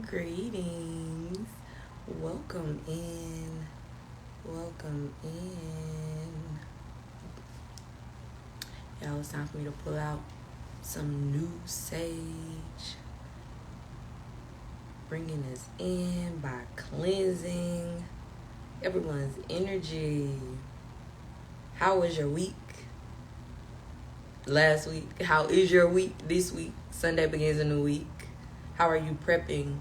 Greetings. Welcome in. Welcome in. Y'all, it's time for me to pull out some new sage. Bringing us in by cleansing everyone's energy. How was your week? Last week? How is your week this week? Sunday begins a new week. How are you prepping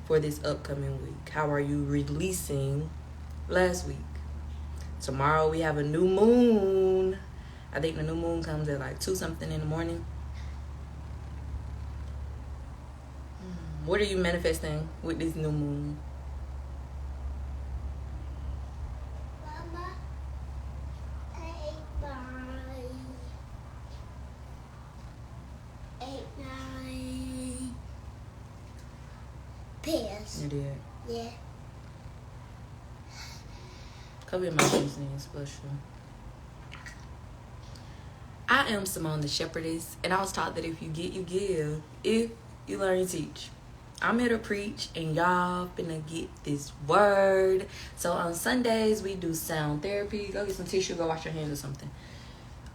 for this upcoming week? How are you releasing last week? Tomorrow we have a new moon. I think the new moon comes at like 2 something in the morning. What are you manifesting with this new moon? Mama, ate my pears. You did. Yeah. Cover your mouth and special. I am Simone the Shepherdess, and I was taught that if you get, you give. If you learn, you teach. I'm here to preach, and y'all finna get this word. So on Sundays, we do sound therapy. Go get some tissue, go wash your hands or something.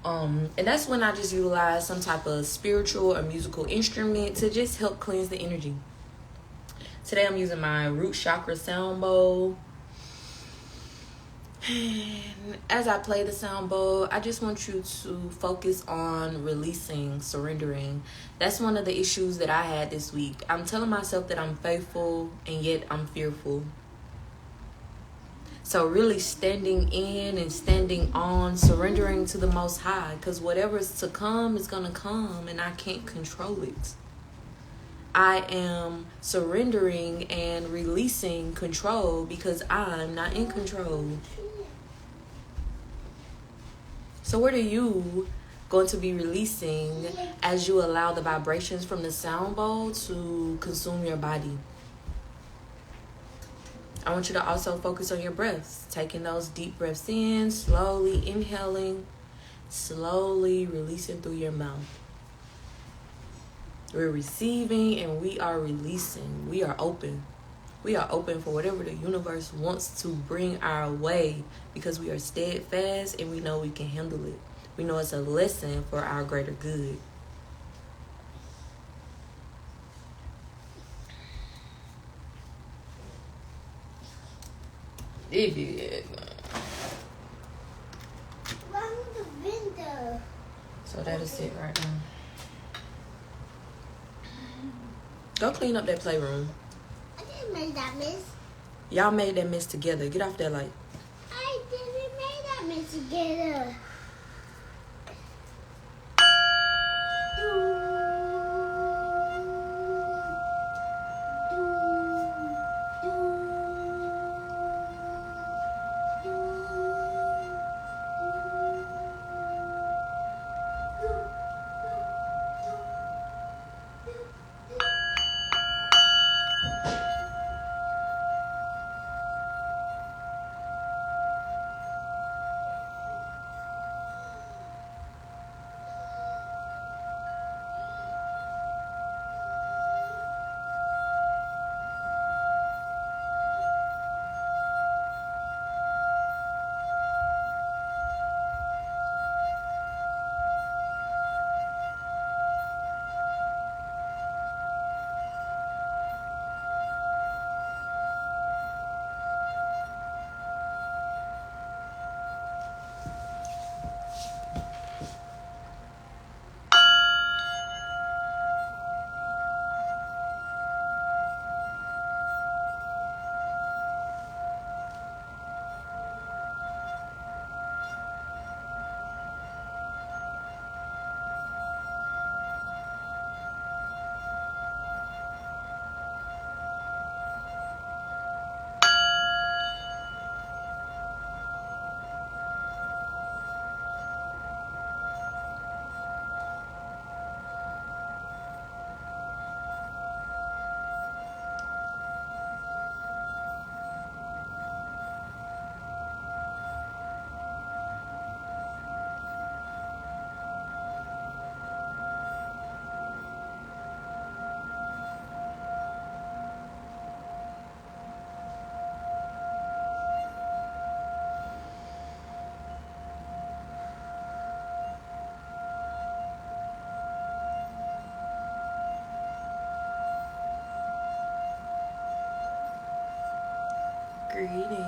And that's when I just utilize some type of spiritual or musical instrument to just help cleanse the energy. Today I'm using my root chakra sound bowl. And as I play the sound bowl, I just want you to focus on releasing, surrendering. That's one of the issues that I had this week. I'm telling myself that I'm faithful and yet I'm fearful. So really standing in and standing on, surrendering to the Most High. Because whatever's to come is going to come and I can't control it. I am surrendering and releasing control because I'm not in control. So what are you going to be releasing as you allow the vibrations from the sound bowl to consume your body? I want you to also focus on your breaths. Taking those deep breaths in, slowly inhaling, slowly releasing through your mouth. We're receiving and we are releasing. We are open. We are open for whatever the universe wants to bring our way because we are steadfast and we know we can handle it. We know it's a lesson for our greater good. Run the window. So that is it right now. Go clean up that playroom. I didn't make that mess. Y'all made that mess together. Get off that light. I didn't make that mess together. Greetings.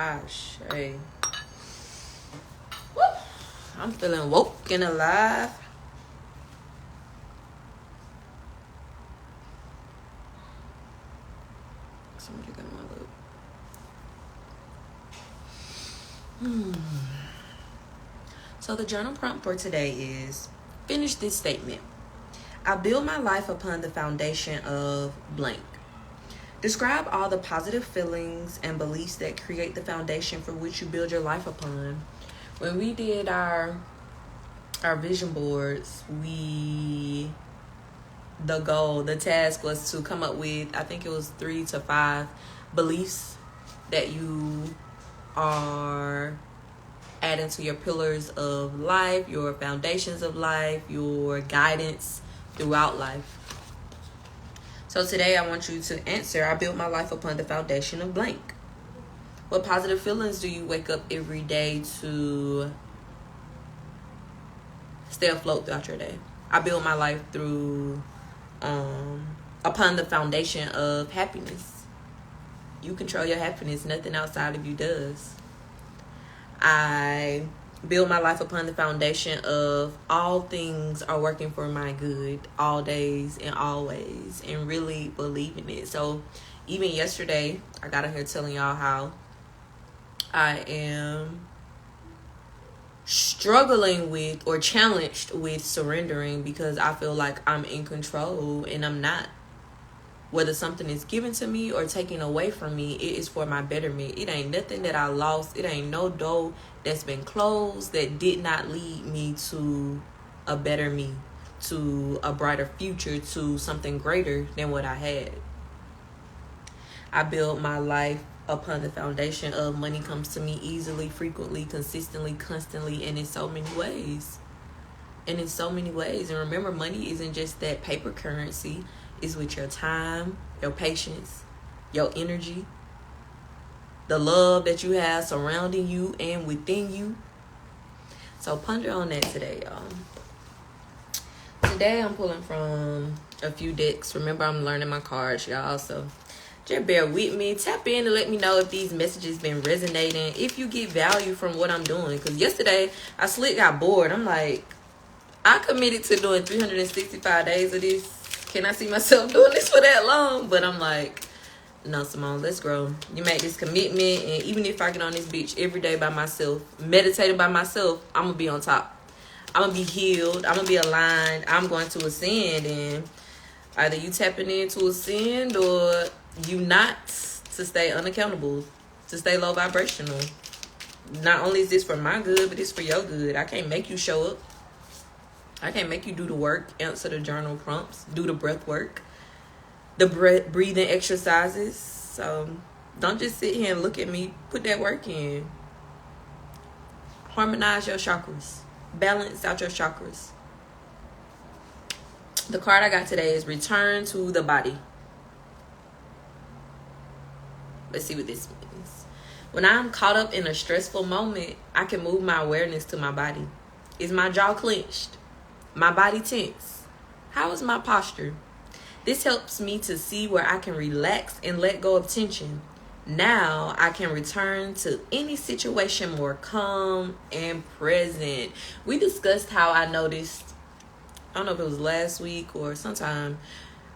Ashe. Woo. I'm feeling woke and alive. Somebody got my look. So the journal prompt for today is, finish this statement. I build my life upon the foundation of blank. Describe all the positive feelings and beliefs that create the foundation for which you build your life upon. When we did our vision boards, the task was to come up with, I think it was 3 to 5 beliefs that you are adding to your pillars of life, your foundations of life, your guidance throughout life. So today I want you to answer, I build my life upon the foundation of blank. What positive feelings do you wake up every day to stay afloat throughout your day? I build my life through upon the foundation of happiness. You control your happiness. Nothing outside of you does. I build my life upon the foundation of all things are working for my good all days and always, and really believing it. So even yesterday, I got on here telling y'all how I am struggling with or challenged with surrendering because I feel like I'm in control and I'm not. Whether something is given to me or taken away from me, it is for my betterment. It ain't nothing that I lost. It ain't no door that's been closed that did not lead me to a better me, to a brighter future, to something greater than what I had. I build my life upon the foundation of money comes to me easily, frequently, consistently, constantly, and in so many ways. And remember, money isn't just that paper currency. It's with your time, your patience, your energy, the love that you have surrounding you and within you. So ponder on that today, y'all. Today I'm pulling from a few decks. Remember, I'm learning my cards, y'all. So just bear with me. Tap in and let me know if these messages been resonating. If you get value from what I'm doing. Because yesterday, I got bored. I'm like, I committed to doing 365 days of this. Can I see myself doing this for that long? But I'm like, no, Simone, let's grow. You make this commitment, and even if I get on this beach every day by myself, meditating by myself, I'm going to be on top. I'm going to be healed. I'm going to be aligned. I'm going to ascend, and either you tapping in to ascend or you not, to stay unaccountable, to stay low vibrational. Not only is this for my good, but it's for your good. I can't make you show up. I can't make you do the work, answer the journal prompts, do the breath work, the breathing exercises. So don't just sit here and look at me. Put that work in. Harmonize your chakras. Balance out your chakras. The card I got today is Return to the Body. Let's see what this means. When I'm caught up in a stressful moment, I can move my awareness to my body. Is my jaw clenched? My body tense? How is my posture? This helps me to see where I can relax and let go of tension. Now I can return to any situation more calm and present. We discussed how I noticed, I don't know if it was last week or sometime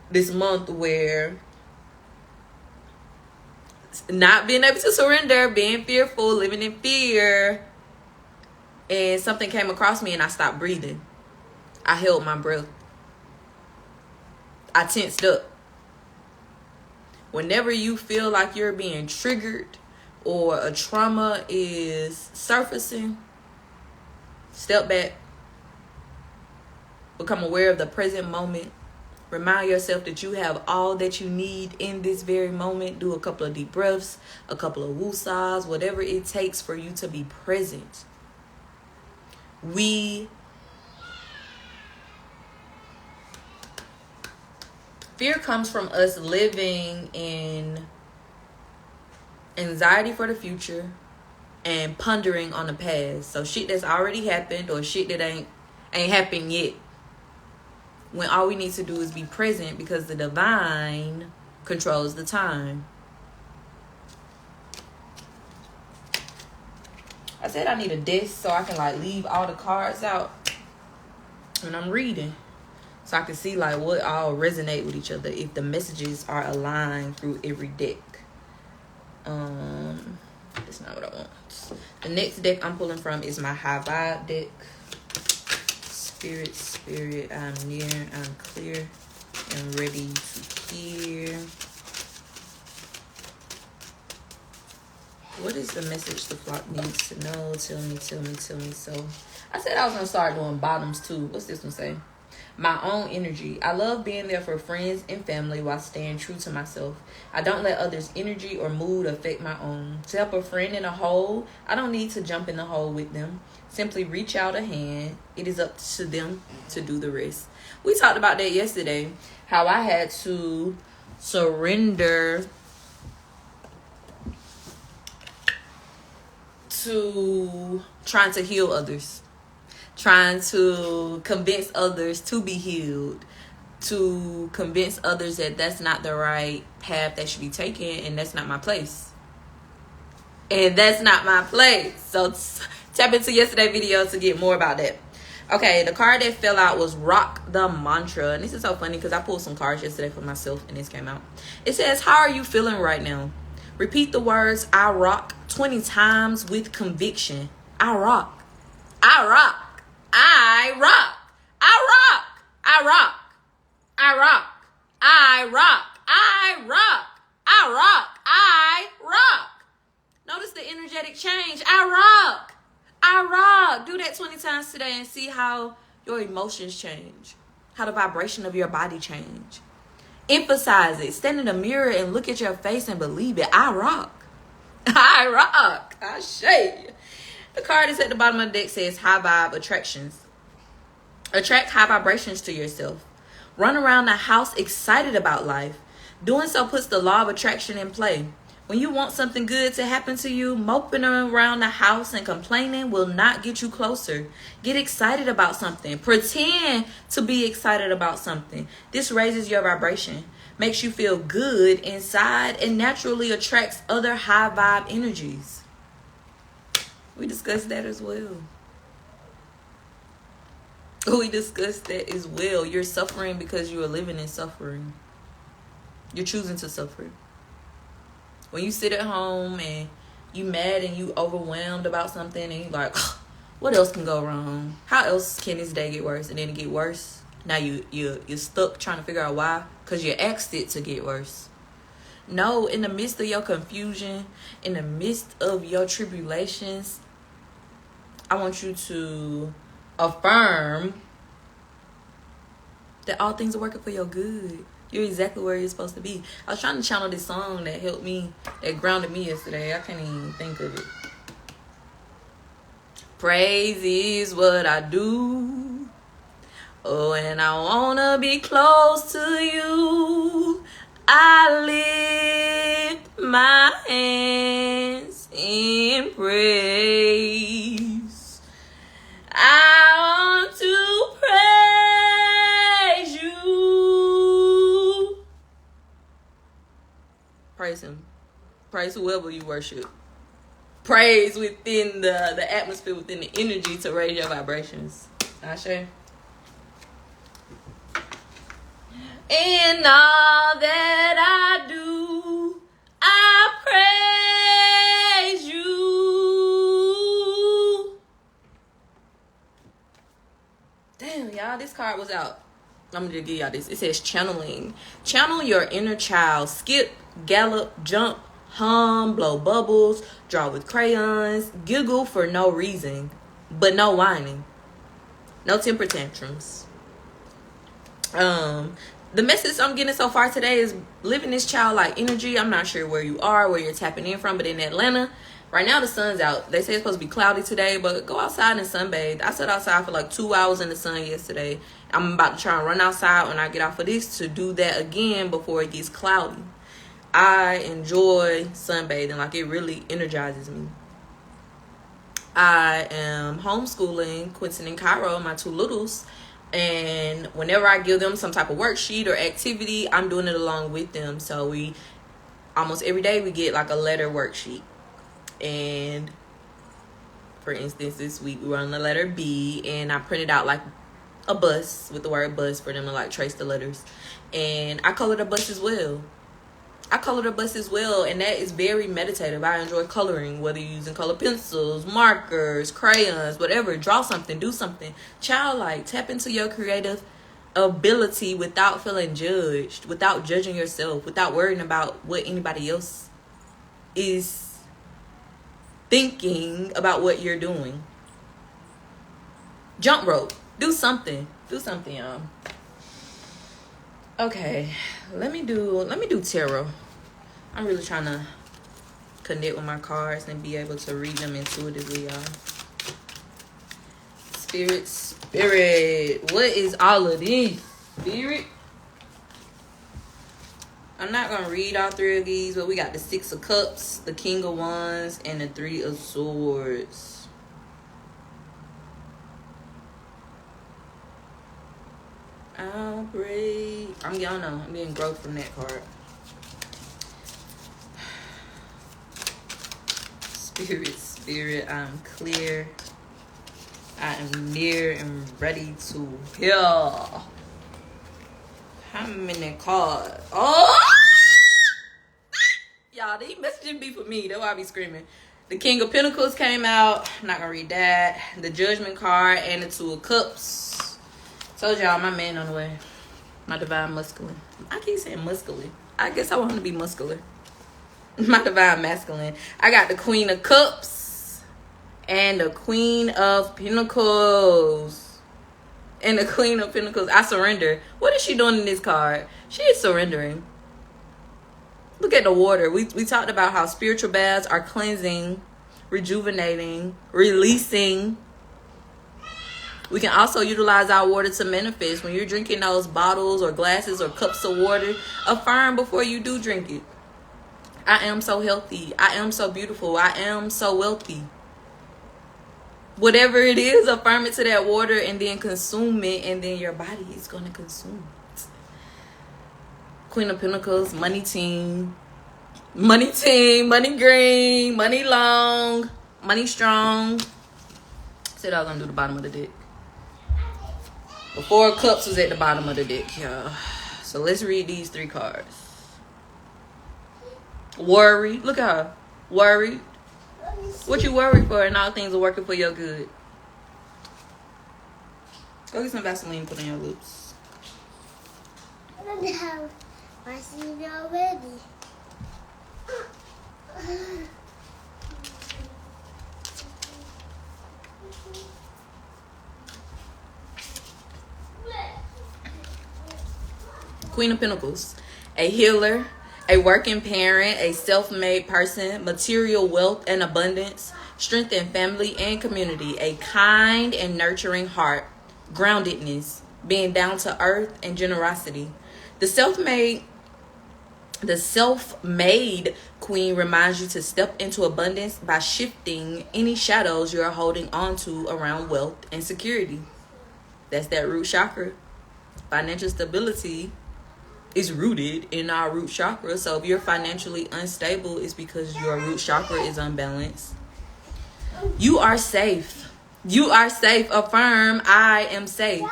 this month, where not being able to surrender, being fearful, living in fear, and something came across me and I stopped breathing. I held my breath. I tensed up. Whenever you feel like you're being triggered or a trauma is surfacing, step back. Become aware of the present moment. Remind yourself that you have all that you need in this very moment. Do a couple of deep breaths, a couple of woosahs, whatever it takes for you to be present. Fear comes from us living in anxiety for the future and pondering on the past. So shit that's already happened or shit that ain't happened yet. When all we need to do is be present, because the divine controls the time. I said I need a desk so I can like leave all the cards out when I'm reading, so I can see like what all resonate with each other, if the messages are aligned through every deck. That's not what I want. The next deck I'm pulling from is my high vibe deck. Spirit, I'm near, I'm clear, and ready to hear. What is the message the flock needs to know? Tell me. So I said I was gonna start doing bottoms too. What's this one say? My own energy. I love being there for friends and family while staying true to myself. I don't let others' energy or mood affect my own. To help a friend in a hole, I don't need to jump in the hole with them. Simply reach out a hand. It is up to them to do the rest. We talked about that yesterday, how I had to surrender to trying to heal others, trying to convince others to be healed, to convince others that that's not the right path they should be taking, and that's not my place. So tap into yesterday's video to get more about that. Okay, the card that fell out was Rock the Mantra. And this is so funny because I pulled some cards yesterday for myself and this came out. It says, how are you feeling right now? Repeat the words, I rock, 20 times with conviction. I rock. I rock. I rock. I rock. I rock. I rock. I rock. I rock. I rock. I rock. Notice the energetic change. I rock. I rock. Do that 20 times today and see how your emotions change. How the vibration of your body change. Emphasize it. Stand in the mirror and look at your face and believe it. I rock. I rock. I shake. The card is at the bottom of the deck says high vibe attractions. Attract high vibrations to yourself. Run around the house excited about life. Doing so puts the law of attraction in play. When you want something good to happen to you, moping around the house and complaining will not get you closer. Get excited about something. Pretend to be excited about something. This raises your vibration, makes you feel good inside, and naturally attracts other high vibe energies. We discussed that as well. You're suffering because you are living in suffering. You're choosing to suffer. When you sit at home and you mad and you overwhelmed about something and you like, what else can go wrong? How else can this day get worse? And then it get worse. Now you're stuck trying to figure out why, because you asked it to get worse. No, in the midst of your confusion, in the midst of your tribulations, I want you to affirm that all things are working for your good. You're exactly where you're supposed to be. I was trying to channel this song that helped me, that grounded me yesterday. I can't even think of it. Praise is what I do. Oh, and I wanna be close to you. I lift my hands in praise. I want to praise you. Praise him. Praise whoever you worship. Praise within the atmosphere, within the energy to raise your vibrations. Ashe. In all that I do, I praise you. Damn, y'all, this card was out. I'm gonna just give y'all this. It says channeling. Channel your inner child. Skip, gallop, jump, hum, blow bubbles, draw with crayons, giggle for no reason, but no whining. No temper tantrums. The message I'm getting so far today is living this childlike energy. I'm not sure where you are, where you're tapping in from, but in Atlanta, right now the sun's out. They say it's supposed to be cloudy today, but go outside and sunbathe. I sat outside for like 2 hours in the sun yesterday. I'm about to try and run outside when I get off of this to do that again before it gets cloudy. I enjoy sunbathing. Like, it really energizes me. I am homeschooling Quentin and Cairo, my two littles. And whenever I give them some type of worksheet or activity, I'm doing it along with them. So we almost every day we get like a letter worksheet. And For instance, this week we were on the letter B, and I printed out like a bus with the word bus for them to like trace the letters. And I colored a bus as well. And that is very meditative. I enjoy coloring, whether you're using color pencils, markers, crayons, whatever. Draw something, do something. Childlike, tap into your creative ability without feeling judged, without judging yourself, without worrying about what anybody else is thinking about what you're doing. Jump rope. Do something, y'all. Okay, let me do tarot. I'm really trying to connect with my cards and be able to read them intuitively, y'all. Spirit, what is all of this? Spirit? I'm not gonna read all three of these, but we got the Six of Cups, the King of Wands, and the Three of Swords. Outbreak. I'm getting growth from that card. Spirit, I'm clear. I am near and ready to heal. How many cards? Oh! Y'all, these messages be for me. That's why I be screaming. The King of Pentacles came out. I'm not gonna read that. The Judgment card and the Two of Cups. Told y'all, my man on the way. My divine masculine. I keep saying muscular. I guess I want him to be muscular. My divine masculine. I got the Queen of Cups and the Queen of Pentacles. And the Queen of Pentacles. I surrender. What is she doing in this card? She is surrendering. Look at the water. We talked about how spiritual baths are cleansing, rejuvenating, releasing. We can also utilize our water to manifest. When you're drinking those bottles or glasses or cups of water, affirm before you do drink it. I am so healthy. I am so beautiful. I am so wealthy. Whatever it is, affirm it to that water and then consume it, and then your body is going to consume it. Queen of Pentacles, money team, money green, money long, money strong. Said I was going to do the bottom of the deck. The Four of Cups was at the bottom of the deck, y'all. So let's read these three cards. Worry. Look at her. Worried. What you worried for, and all things are working for your good. Go get some Vaseline, put on your lips. I don't have Vaseline already. Queen of Pentacles, a healer, a working parent, a self-made person, material wealth and abundance, strength in family and community, a kind and nurturing heart, groundedness, being down to earth, and generosity. The self-made queen reminds you to step into abundance by shifting any shadows you're holding on to around wealth and security. That's that root chakra. Financial stability is rooted in our root chakra. So if you're financially unstable, it's because your root chakra is unbalanced. You are safe. You are safe. Affirm, I am safe.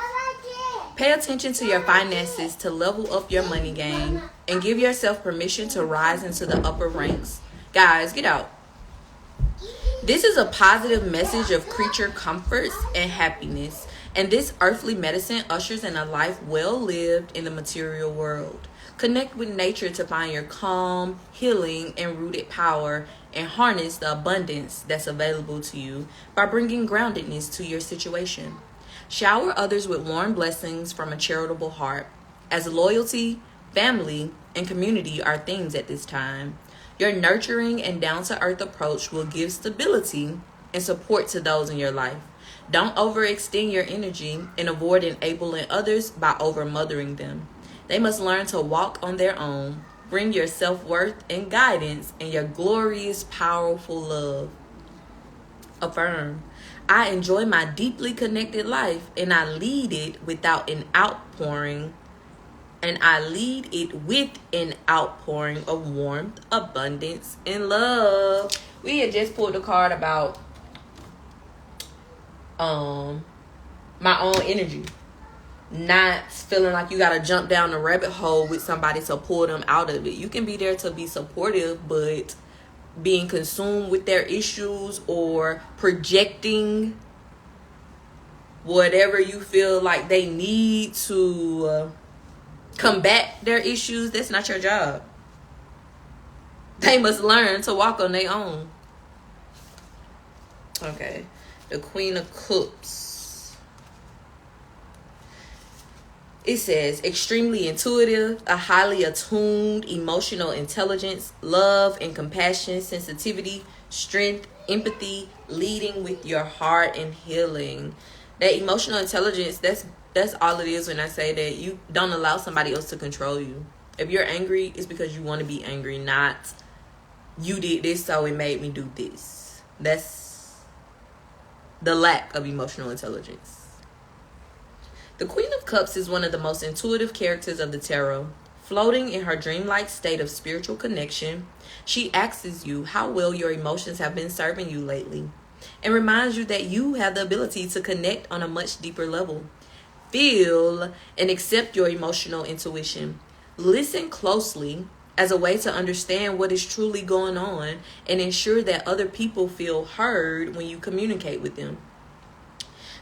Pay attention to your finances to level up your money game and give yourself permission to rise into the upper ranks. Guys, get out. This is a positive message of creature comforts and happiness. And this earthly medicine ushers in a life well lived in the material world. Connect with nature to find your calm, healing, and rooted power, and harness the abundance that's available to you by bringing groundedness to your situation. Shower others with warm blessings from a charitable heart, as loyalty, family, and community are themes at this time. Your nurturing and down-to-earth approach will give stability and support to those in your life. Don't overextend your energy and avoid enabling others by over-mothering them. They must learn to walk on their own. Bring your self-worth and guidance and your glorious, powerful love. Affirm, I enjoy my deeply connected life, and I lead it without an outpouring. And I lead it with an outpouring of warmth, abundance, and love. We had just pulled a card about my own energy. Not feeling like you got to jump down the rabbit hole with somebody to pull them out of it. You can be there to be supportive, but being consumed with their issues or projecting whatever you feel like they need to combat their issues, that's not your job. They must learn to walk on their own. Okay. The Queen of Cups. It says, extremely intuitive, a highly attuned, emotional intelligence, love and compassion, sensitivity, strength, empathy, leading with your heart and healing. That emotional intelligence, that's all it is when I say that you don't allow somebody else to control you. If you're angry, it's because you want to be angry, not you did this so it made me do this. That's the lack of emotional intelligence. The Queen of Cups is one of the most intuitive characters of the tarot. Floating in her dreamlike state of spiritual connection, she asks you how well your emotions have been serving you lately, and reminds you that you have the ability to connect on a much deeper level. Feel and accept your emotional intuition. Listen closely as a way to understand what is truly going on and ensure that other people feel heard when you communicate with them.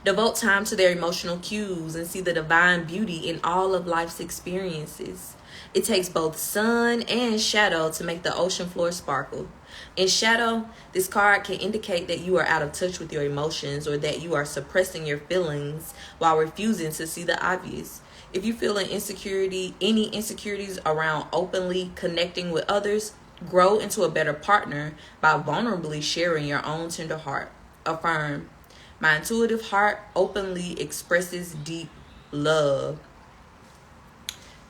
Devote time to their emotional cues and see the divine beauty in all of life's experiences. It takes both sun and shadow to make the ocean floor sparkle. In shadow, this card can indicate that you are out of touch with your emotions or that you are suppressing your feelings while refusing to see the obvious. If you feel any insecurities around openly connecting with others, grow into a better partner by vulnerably sharing your own tender heart. Affirm. My intuitive heart openly expresses deep love.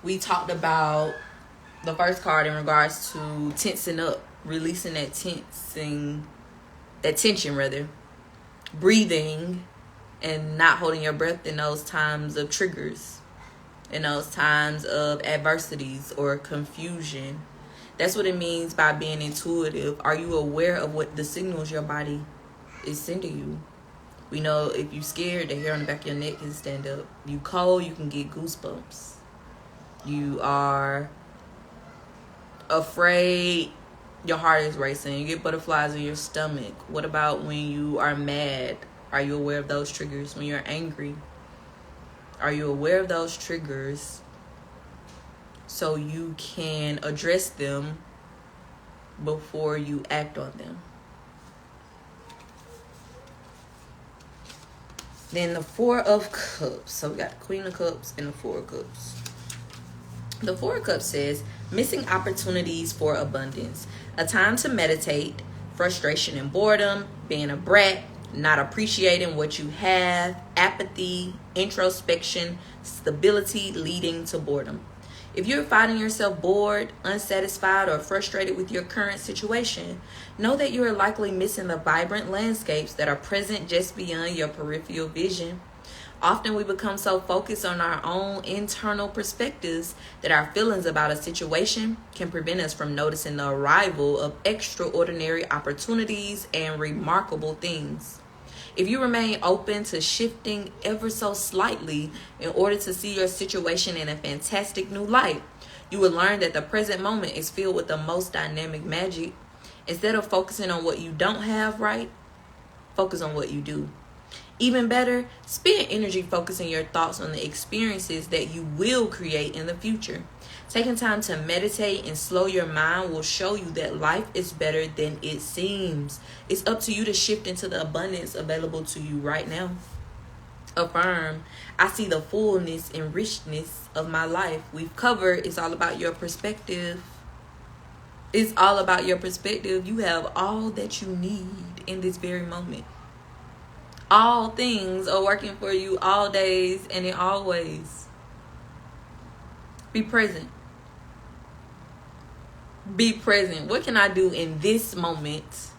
We talked about the first card in regards to tensing up, releasing that tension, breathing and not holding your breath in those times of triggers, in those times of adversities or confusion. That's what it means by being intuitive. Are you aware of what the signals your body is sending you? We know if you're scared, the hair on the back of your neck can stand up. You cold, you can get goosebumps. You are afraid, your heart is racing. You get butterflies in your stomach. What about when you are mad? Are you aware of those triggers? When you're angry, are you aware of those triggers so you can address them before you act on them? Then the Four of Cups. So we got the Queen of Cups and the Four of Cups. The Four of Cups says, missing opportunities for abundance. A time to meditate, frustration and boredom, being a brat, not appreciating what you have, apathy, introspection, stability leading to boredom. If you're finding yourself bored, unsatisfied, or frustrated with your current situation, know that you are likely missing the vibrant landscapes that are present just beyond your peripheral vision. Often we become so focused on our own internal perspectives that our feelings about a situation can prevent us from noticing the arrival of extraordinary opportunities and remarkable things. If you remain open to shifting ever so slightly in order to see your situation in a fantastic new light, you will learn that the present moment is filled with the most dynamic magic. Instead of focusing on what you don't have right, focus on what you do. Even better, spend energy focusing your thoughts on the experiences that you will create in the future. Taking time to meditate and slow your mind will show you that life is better than it seems. It's up to you to shift into the abundance available to you right now. Affirm. I see the fullness and richness of my life. We've covered it's all about your perspective. It's all about your perspective. You have all that you need in this very moment. All things are working for you all days and in all ways. Be present. Be present. What can I do in this moment?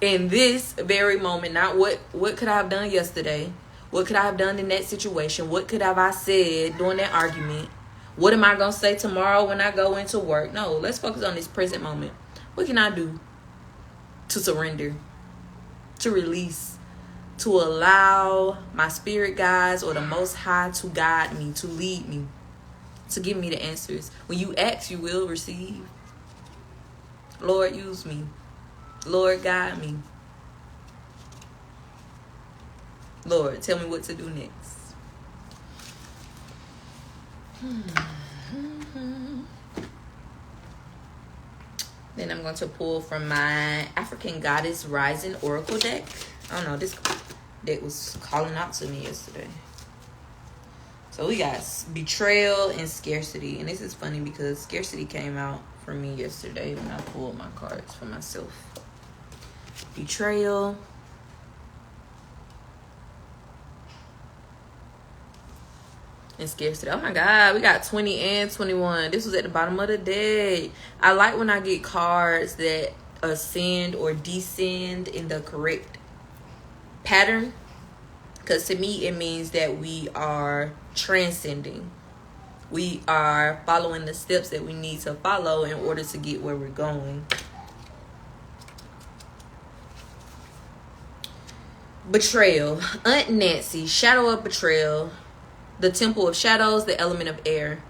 In this very moment. Not what could I have done yesterday? What could I have done in that situation? What could have I said during that argument? What am I going to say tomorrow when I go into work? No, let's focus on this present moment. What can I do to surrender? To release? to allow my spirit guides or the Most High to guide me, to lead me, to give me the answers. When you ask, you will receive. Lord, use me. Lord, guide me. Lord, tell me what to do next. Then I'm going to pull from my African Goddess Rising Oracle deck. I don't know, this deck was calling out to me yesterday. So we got betrayal and scarcity. And this is funny because scarcity came out for me yesterday when I pulled my cards for myself. Betrayal. And scarcity. Oh my God, we got 20 and 21. This was at the bottom of the deck. I like when I get cards that ascend or descend in the correct pattern, because to me it means that we are transcending. We are following the steps that we need to follow in order to get where we're going. Betrayal. Aunt Nancy, shadow of betrayal. The temple of shadows, the element of air.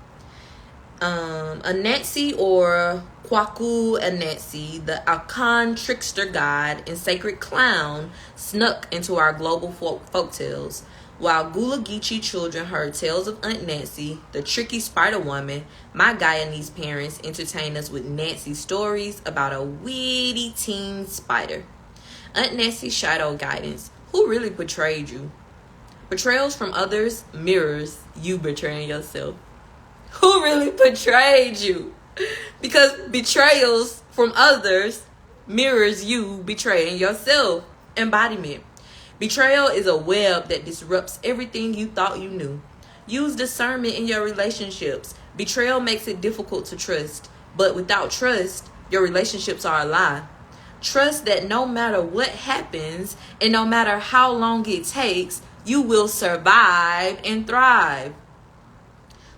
Anansi or Kwaku Anansi, the Akan trickster god and sacred clown, snuck into our global folk tales. While Gula Geechee children heard tales of Aunt Nancy, the tricky spider woman, my Guyanese parents entertained us with Nancy stories about a witty teen spider. Aunt Nancy's shadow guidance. Who really betrayed you? Betrayals from others mirrors you betraying yourself. Who really betrayed you? Because betrayals from others mirrors you betraying yourself. Embodiment. Betrayal is a web that disrupts everything you thought you knew. Use discernment in your relationships. Betrayal makes it difficult to trust. But without trust, your relationships are a lie. Trust that no matter what happens and no matter how long it takes, you will survive and thrive.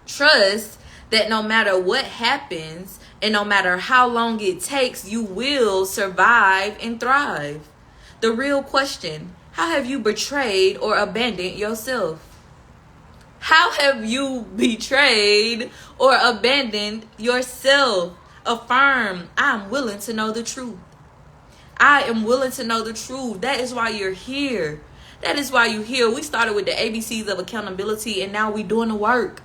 Trust that no matter what happens and no matter how long it takes, you will survive and thrive. The real question, how have you betrayed or abandoned yourself? How have you betrayed or abandoned yourself? Affirm, I'm willing to know the truth. I am willing to know the truth. That is why you're here. That is why you're here. We started with the ABCs of accountability, and now we're doing the work.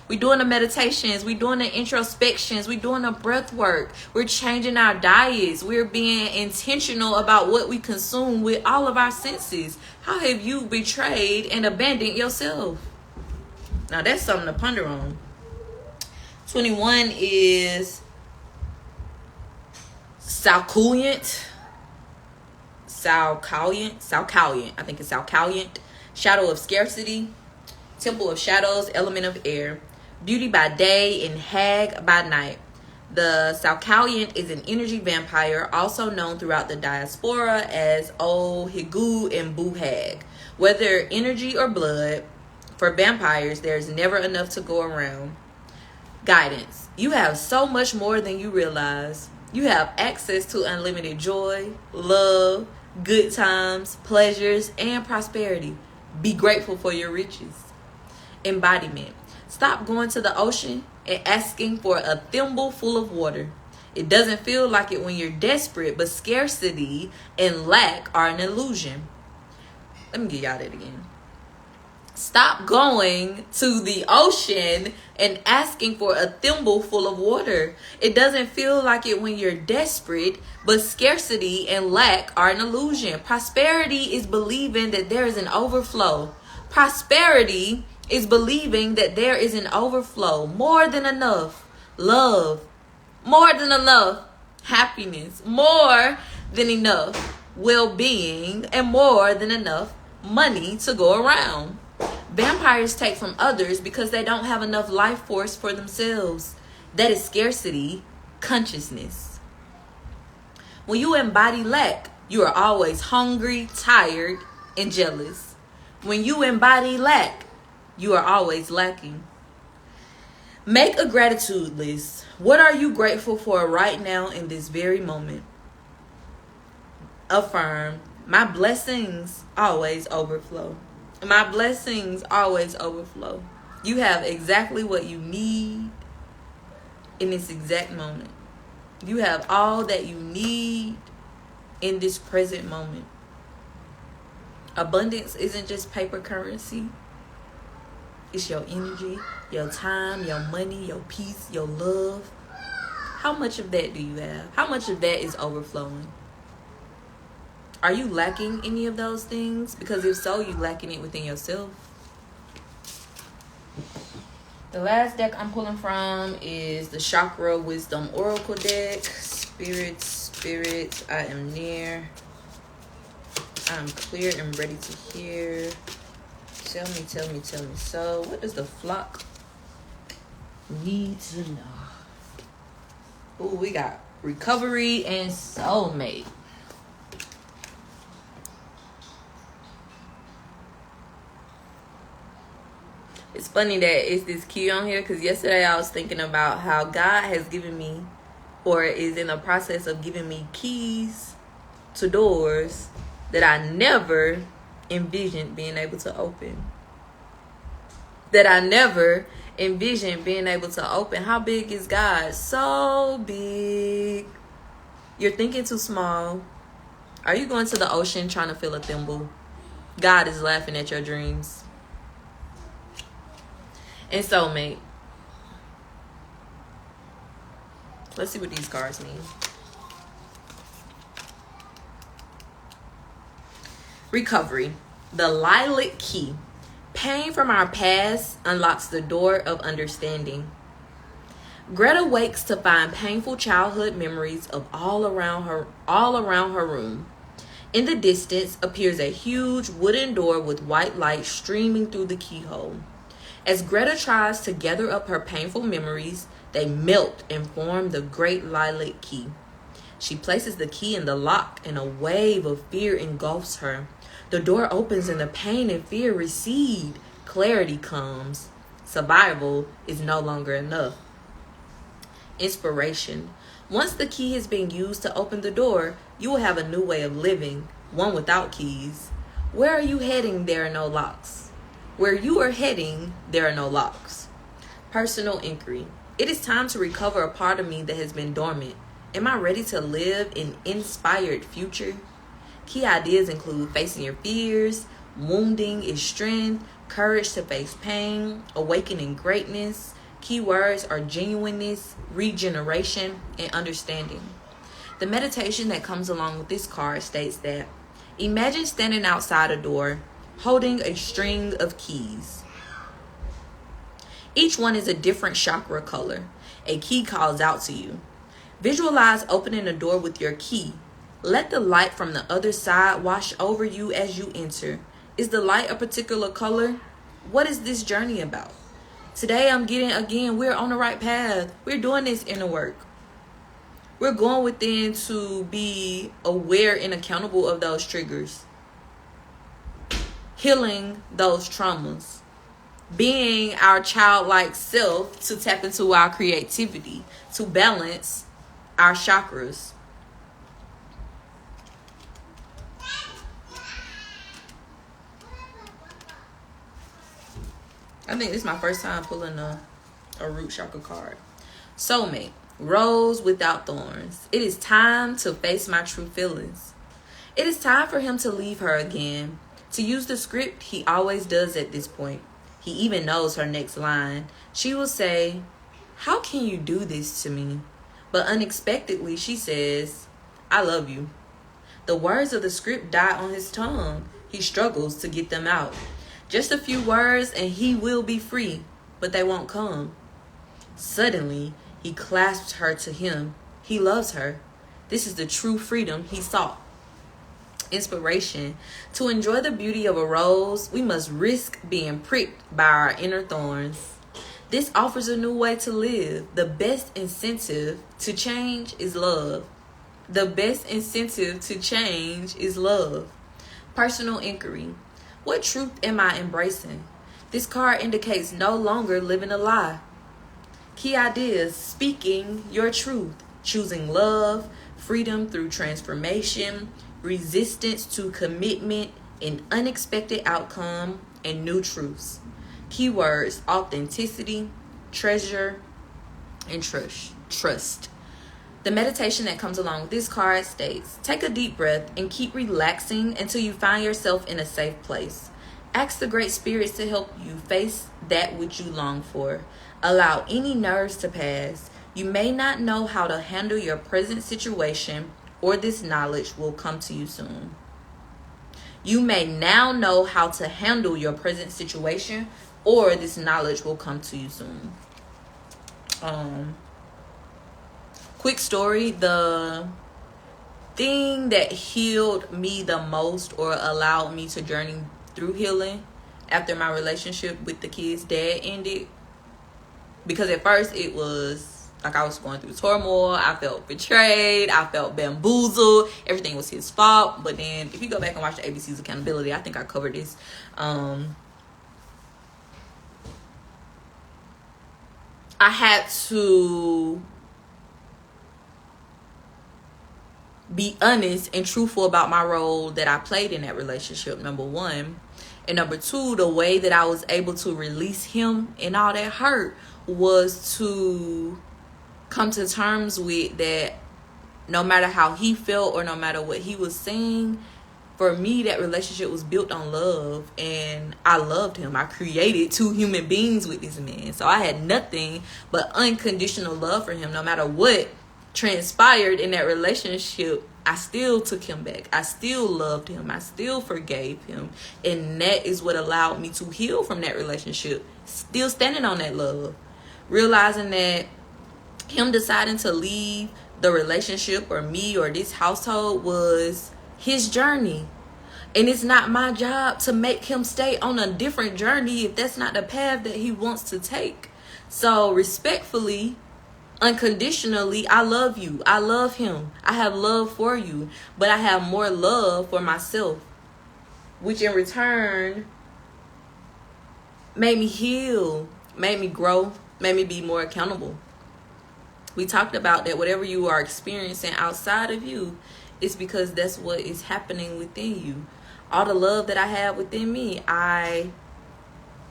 We're doing the meditations. We're doing the introspections. We're doing the breath work. We're changing our diets. We're being intentional about what we consume with all of our senses. How have you betrayed and abandoned yourself? Now, that's something to ponder on. 21 is Salcouient. I think it's Salcouient. Shadow of scarcity. Temple of shadows, element of air. Beauty by day and hag by night. The Salcouient is an energy vampire, also known throughout the diaspora as Old Higu and Boo Hag. Whether energy or blood, for vampires, there's never enough to go around. Guidance. You have so much more than you realize. You have access to unlimited joy, love, good times, pleasures, and prosperity. Be grateful for your riches. Embodiment. Stop going to the ocean and asking for a thimble full of water. It doesn't feel like it when you're desperate, but scarcity and lack are an illusion. Let me get y'all that again. Stop going to the ocean and asking for a thimble full of water. It doesn't feel like it when you're desperate, but scarcity and lack are an illusion. Prosperity is believing that there is an overflow. Prosperity is believing that there is an overflow. More than enough love. More than enough happiness. More than enough well-being. And more than enough money to go around. Vampires take from others because they don't have enough life force for themselves. That is scarcity consciousness. When you embody lack, you are always hungry, tired, and jealous. When you embody lack, you are always lacking. Make a gratitude list. What are you grateful for right now in this very moment? Affirm, My blessings always overflow. My blessings always overflow. You have exactly what you need in this exact moment. You have all that you need in this present moment. Abundance isn't just paper currency. It's your energy, your time, your money, your peace, your love. How much of that do you have? How much of that is overflowing? Are you lacking any of those things? Because if so, you're lacking it within yourself. The last deck I'm pulling from is the Chakra Wisdom Oracle deck. Spirit, I am near. I'm clear and ready to hear. Tell me. So, what does the flock need to know? Ooh, we got recovery and soulmate. It's funny that it's this key on here because yesterday I was thinking about how God has given me or is in the process of giving me keys to doors that I never envisioned being able to open. How big is God? So big. You're thinking too small. Are you going to the ocean trying to fill a thimble? God is laughing at your dreams. And soulmate. Let's see what these cards mean. Recovery. The lilac key. Pain from our past unlocks the door of understanding. Greta wakes to find painful childhood memories of all around her room. In the distance appears a huge wooden door with white light streaming through the keyhole. As Greta tries to gather up her painful memories, they melt and form the great lilac key. She places the key in the lock and a wave of fear engulfs her. The door opens and the pain and fear recede. Clarity comes. Survival is no longer enough. Inspiration. Once the key has been used to open the door, you will have a new way of living, one without keys. Where are you heading? There are no locks. Where you are heading, there are no locks. Personal inquiry. It is time to recover a part of me that has been dormant. Am I ready to live an inspired future? Key ideas include facing your fears, wounding is strength, courage to face pain, awakening greatness. Key words are genuineness, regeneration, and understanding. The meditation that comes along with this card states that imagine standing outside a door, holding a string of keys. Each one is a different chakra color. A key calls out to you. Visualize opening a door with your key. Let the light from the other side wash over you as you enter. Is the light a particular color? What is this journey about? Today we're on the right path. We're doing this inner work. We're going within to be aware and accountable of those triggers. Healing those traumas. Being our childlike self to tap into our creativity, to balance our chakras. I think this is my first time pulling a root chakra card. Soulmate. Rose without thorns. It is time to face my true feelings. It is time for him to leave her again. To use the script he always does at this point. He even knows her next line. She will say, "How can you do this to me?" But unexpectedly she says, "I love you." The words of the script die on his tongue. He struggles to get them out. Just a few words and he will be free, but they won't come. Suddenly, he clasps her to him. He loves her. This is the true freedom he sought. Inspiration. To enjoy the beauty of a rose, we must risk being pricked by our inner thorns. This offers a new way to live. The best incentive to change is love. The best incentive to change is love. Personal inquiry. What truth am I embracing? This card indicates no longer living a lie. Key ideas. Speaking your truth. Choosing love. Freedom through transformation. resistance to commitment, an unexpected outcome, and new truths. Keywords: authenticity, treasure, and trust. The meditation that comes along with this card states, take a deep breath and keep relaxing until you find yourself in a safe place. Ask the great spirits to help you face that which you long for. Allow any nerves to pass. You may not know how to handle your present situation, or this knowledge will come to you soon. You may now know how to handle your present situation, or this knowledge will come to you soon. Quick story, the thing that healed me the most, or allowed me to journey through healing after my relationship with the kid's dad ended, because at first it was like I was going through turmoil. I felt betrayed. I felt bamboozled. Everything was his fault. But then if you go back and watch the ABC's Accountability, I think I covered this. I had to be honest and truthful about my role that I played in that relationship, number one. And number two, the way that I was able to release him and all that hurt was to come to terms with that no matter how he felt or no matter what he was saying, for me, that relationship was built on love, and I loved him. I created two human beings with this man. So I had nothing but unconditional love for him. No matter what transpired in that relationship, I still took him back. I still loved him. I still forgave him. And that is what allowed me to heal from that relationship. Still standing on that love. Realizing that him deciding to leave the relationship or me or this household was his journey. And it's not my job to make him stay on a different journey if that's not the path that he wants to take. So respectfully, unconditionally, I love you. I love him. I have love for you. But I have more love for myself, which in return made me heal, made me grow, made me be more accountable. We talked about that whatever you are experiencing outside of you, it's because that's what is happening within you. All the love that I have within me, I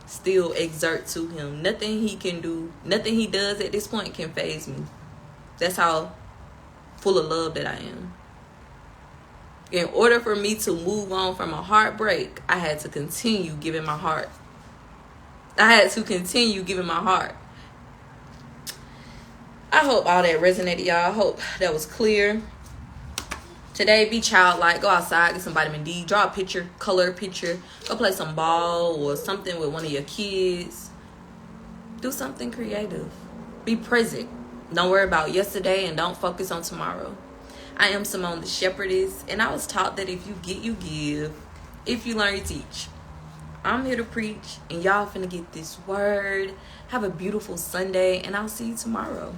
still exert to him. Nothing he can do, nothing he does at this point can faze me. That's how full of love that I am. In order for me to move on from a heartbreak, I had to continue giving my heart. I had to continue giving my heart. I hope all that resonated, y'all. I hope that was clear. Today, be childlike. Go outside, get some vitamin D. Draw a picture, color a picture. Go play some ball or something with one of your kids. Do something creative. Be present. Don't worry about yesterday and don't focus on tomorrow. I am Simone the Shepherdess, and I was taught that if you get, you give. If you learn, you teach. I'm here to preach, and y'all finna get this word. Have a beautiful Sunday, and I'll see you tomorrow.